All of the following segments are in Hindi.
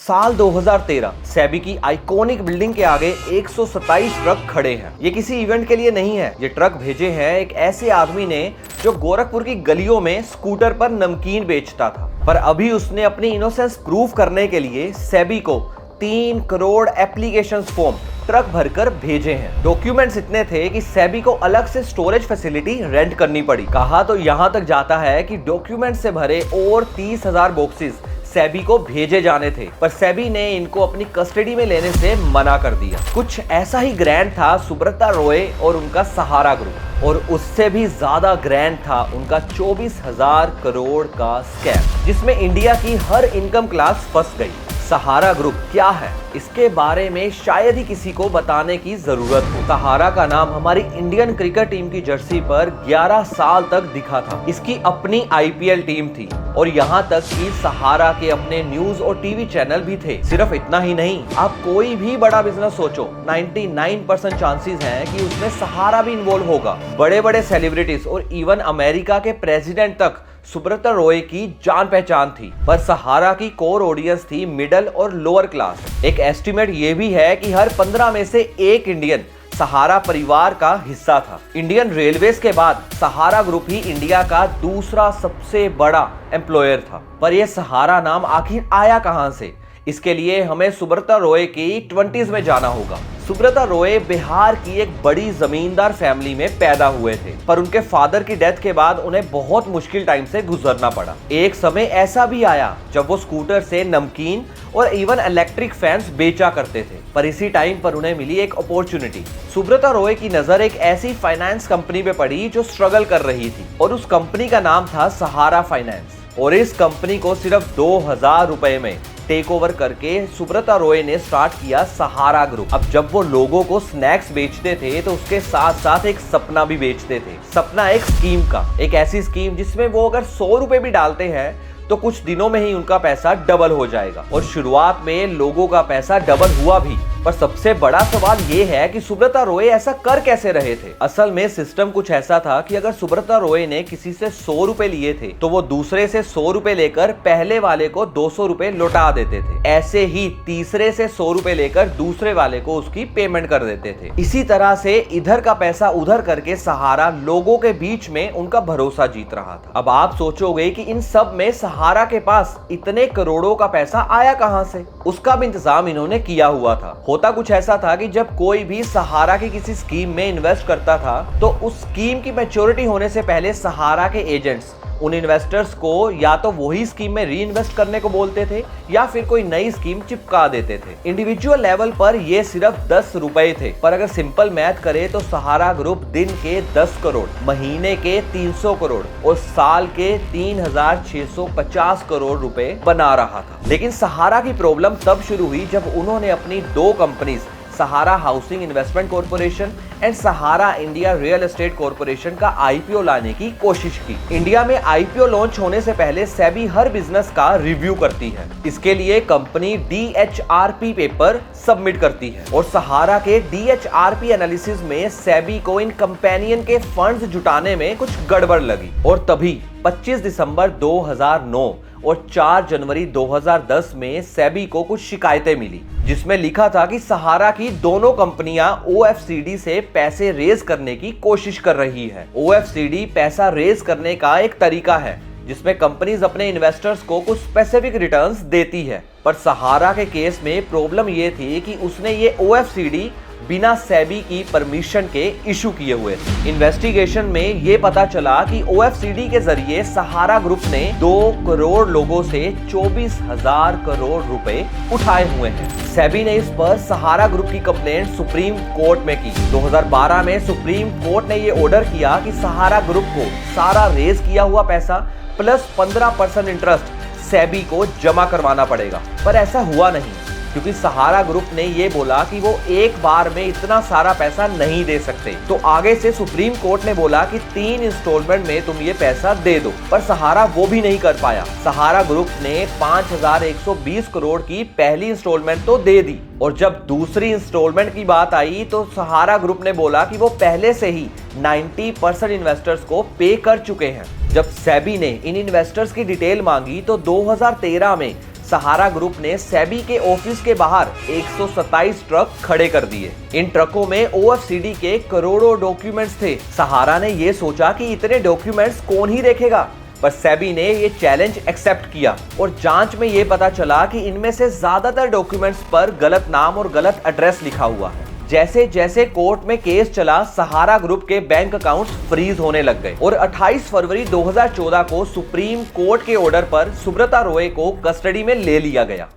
साल 2013 सेबी की आइकॉनिक बिल्डिंग के आगे 127 ट्रक खड़े हैं। ये किसी इवेंट के लिए नहीं है, ये ट्रक भेजे हैं एक ऐसे आदमी ने जो गोरखपुर की गलियों में स्कूटर पर नमकीन बेचता था। पर अभी उसने अपनी इनोसेंस प्रूव करने के लिए सेबी को 3 करोड़ एप्लीकेशन फॉर्म ट्रक भरकर भेजे हैं। डॉक्यूमेंट्स इतने थे कि सेबी को अलग से स्टोरेज फैसिलिटी रेंट करनी पड़ी। कहा तो यहां तक जाता है कि डॉक्यूमेंट से भरे और 30,000 बॉक्सेस सेबी को भेजे जाने थे, पर सेबी ने इनको अपनी कस्टडी में लेने से मना कर दिया। कुछ ऐसा ही ग्रैंड था सुब्रता रॉय और उनका सहारा ग्रुप, और उससे भी ज्यादा ग्रैंड था उनका 24,000 करोड़ का स्कैम, जिसमें इंडिया की हर इनकम क्लास फंस गई। सहारा ग्रुप क्या है, इसके बारे में शायद ही किसी को बताने की जरूरत हो। सहारा का नाम हमारी इंडियन क्रिकेट टीम की जर्सी पर 11 साल तक दिखा था। इसकी अपनी आईपीएल टीम थी और यहाँ तक कि सहारा के अपने न्यूज और टीवी चैनल भी थे। सिर्फ इतना ही नहीं, आप कोई भी बड़ा बिजनेस सोचो, 99% चांसेस हैं कि उसमें सहारा भी इन्वॉल्व होगा। बड़े बड़े सेलिब्रिटीज और इवन अमेरिका के प्रेसिडेंट तक सुब्रता रॉय की जान पहचान थी। पर सहारा की कोर ऑडियंस थी मिडिल और लोअर क्लास। एक एस्टिमेट ये भी है कि हर 15 में से एक इंडियन सहारा परिवार का हिस्सा था। इंडियन रेलवेज के बाद सहारा ग्रुप ही इंडिया का दूसरा सबसे बड़ा एम्प्लॉयर था। पर यह सहारा नाम आखिर आया कहां से, इसके लिए हमें सुब्रता रॉय की 20s में जाना होगा। सुब्रता रॉय बिहार की एक बड़ी जमींदार फैमिली में पैदा हुए थे, पर उनके फादर की डेथ के बाद उन्हें बहुत मुश्किल टाइम से गुजरना पड़ा। एक समय ऐसा भी आया जब वो स्कूटर से नमकीन और इवन इलेक्ट्रिक फैंस बेचा करते थे, पर इसी टाइम पर उन्हें मिली एक अपॉर्चुनिटी। सुब्रता रॉय की नजर एक ऐसी फाइनेंस कंपनी पे पड़ी जो स्ट्रगल कर रही थी, और उस कंपनी का नाम था सहारा फाइनेंस। और इस कंपनी को सिर्फ 2,000 रुपए में टेक ओवर करके सुब्रता रॉय ने स्टार्ट किया सहारा ग्रुप। अब जब वो लोगों को स्नैक्स बेचते थे तो उसके साथ साथ एक सपना भी बेचते थे। सपना एक स्कीम का, एक ऐसी स्कीम जिसमें वो अगर 100 रुपए भी डालते हैं तो कुछ दिनों में ही उनका पैसा डबल हो जाएगा। और शुरुआत में लोगों का पैसा डबल हुआ भी, पर सबसे बड़ा सवाल ये है कि सुब्रता रॉय ऐसा कर कैसे रहे थे। असल में सिस्टम कुछ ऐसा था कि अगर सुब्रता रॉय ने किसी से 100 रुपए लिए थे तो वो दूसरे से 100 रुपए लेकर पहले वाले को 200 रुपए लौटा देते थे। ऐसे ही तीसरे से 100 रुपए लेकर दूसरे वाले को उसकी पेमेंट कर देते थे। इसी तरह से इधर का पैसा उधर करके सहारा लोगों के बीच में उनका भरोसा जीत रहा था। अब आप सोचोगे कि इन सब में सहारा के पास इतने करोड़ों का पैसा आया कहां से। उसका भी इंतजाम इन्होंने किया हुआ था। होता कुछ ऐसा था कि जब कोई भी सहारा की किसी स्कीम में इन्वेस्ट करता था तो उस स्कीम की मैच्योरिटी होने से पहले सहारा के एजेंट्स उन इन्वेस्टर्स को या तो वही स्कीम में री इन्वेस्ट करने को बोलते थे या फिर कोई नई स्कीम चिपका देते थे। इंडिविजुअल लेवल पर ये सिर्फ 10 रुपए थे, पर अगर सिंपल मैथ करें तो सहारा ग्रुप दिन के 10 करोड़, महीने के 300 करोड़ और साल के 3,650 करोड़ रुपए बना रहा था। लेकिन सहारा की प्रॉब्लम तब शुरू हुई जब उन्होंने अपनी 2 companies Sahara housing investment corporation and Sahara India real estate corporation का आईपीओ लाने की कोशिश की। इंडिया में आईपीओ लॉन्च होने से पहले सेबी हर बिजनेस का रिव्यू करती है। इसके लिए कंपनी DHRP पेपर सबमिट करती है, और सहारा के DHRP एनालिसिस में सेबी को इन कंपेनियन के फंड्स जुटाने में कुछ गड़बड़ लगी। और तभी 25 दिसंबर 2009 और 4 जनवरी 2010 में सेबी को कुछ शिकायतें मिली, जिसमें लिखा था कि सहारा की दोनों कंपनियां OFCD से पैसे रेज करने की कोशिश कर रही है। OFCD पैसा रेज करने का एक तरीका है जिसमें कंपनीज अपने इन्वेस्टर्स को कुछ स्पेसिफिक रिटर्न्स देती है। पर सहारा के केस में प्रॉब्लम ये थी कि उसने ये OFCD बिना सेबी की परमिशन के इशू किए हुए थे। इन्वेस्टिगेशन में ये पता चला कि OFCD के जरिए सहारा ग्रुप ने 2 करोड़ लोगों से 24,000 करोड़ रुपए उठाए हुए हैं। सेबी ने इस पर सहारा ग्रुप की कंप्लेंट सुप्रीम कोर्ट में की। 2012 में सुप्रीम कोर्ट ने ये ऑर्डर किया कि सहारा ग्रुप को सारा रेज किया हुआ पैसा प्लस 15% इंटरेस्ट सेबी को जमा करवाना पड़ेगा। पर ऐसा हुआ नहीं, क्योंकि सहारा ग्रुप ने ये बोला कि वो एक बार में इतना सारा पैसा नहीं दे सकते। तो आगे से सुप्रीम कोर्ट ने बोला कि 3 इंस्टॉलमेंट में तुम ये पैसा दे दो, पर सहारा वो भी नहीं कर पाया। सहारा ग्रुप ने 5,120 करोड़ की पहली इंस्टॉलमेंट तो दे दी, और जब दूसरी इंस्टॉलमेंट की बात आई तो सहारा ग्रुप ने बोला कि वो पहले से ही 90% इन्वेस्टर्स को पे कर चुके हैं। जब सेबी ने इन इन्वेस्टर्स की डिटेल मांगी तो 2013 में सहारा ग्रुप ने सेबी के ऑफिस के बाहर 127 ट्रक खड़े कर दिए। इन ट्रकों में OFCD के करोड़ों डॉक्यूमेंट्स थे। सहारा ने ये सोचा कि इतने डॉक्यूमेंट्स कौन ही देखेगा, पर सेबी ने ये चैलेंज एक्सेप्ट किया और जांच में ये पता चला कि इनमें से ज्यादातर डॉक्यूमेंट्स पर गलत नाम और गलत एड्रेस लिखा हुआ है। जैसे जैसे कोर्ट में केस चला, सहारा ग्रुप के बैंक अकाउंट्स फ्रीज होने लग गए और 28 फरवरी 2014 को सुप्रीम कोर्ट के ऑर्डर पर सुब्रता रॉय को कस्टडी में ले लिया गया।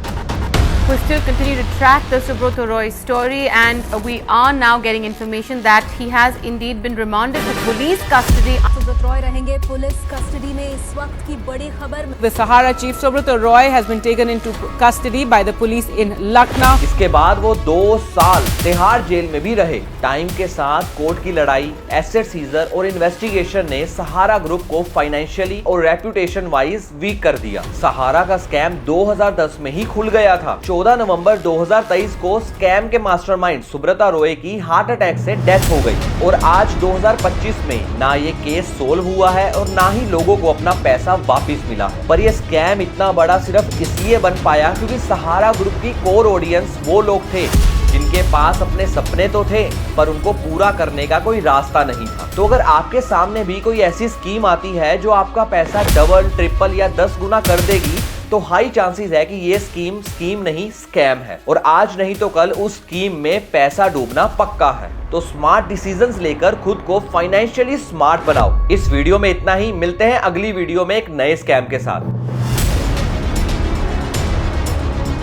We still continue to track the Subrata Roy story, and we are now getting information that he has indeed been remanded to police custody. Subrat Roy रहेंगे पुलिस कस्टडी में। इस वक्त की बड़ी खबर। The Sahara chief Subrata Roy has been taken into custody by the police in Lucknow. इसके बाद वो 2 साल तिहाड़ जेल में भी रहे। टाइम के साथ कोर्ट की लड़ाई, एसेट सीजर और इन्वेस्टिगेशन ने सहारा ग्रुप को फाइनेंशियली और रेपुटेशन वाइज वीक कर दिया। सहारा का स्कैम 2010 में ही खुल गया था। 14 नवंबर 2023 को स्कैम के मास्टरमाइंड सुब्रता रॉय की हार्ट अटैक से डेथ हो गई और आज 2025 में ना ये केस सोल्व हुआ है और ना ही लोगों को अपना पैसा वापस मिला है। पर ये स्कैम इतना बड़ा सिर्फ इसलिए बन पाया क्योंकि सहारा ग्रुप की कोर ऑडियंस वो लोग थे जिनके पास अपने सपने तो थे पर उनको पूरा करने का कोई रास्ता नहीं था। तो अगर आपके सामने भी कोई ऐसी स्कीम आती है जो आपका पैसा डबल, ट्रिपल या 10 गुना कर देगी, तो हाई चांसेस है कि ये स्कीम नहीं स्कैम है और आज नहीं तो कल उस स्कीम में पैसा डूबना पक्का है। तो स्मार्ट डिसीजंस लेकर खुद को फाइनेंशियली स्मार्ट बनाओ। इस वीडियो में इतना ही, मिलते हैं अगली वीडियो में एक नए स्कैम के साथ।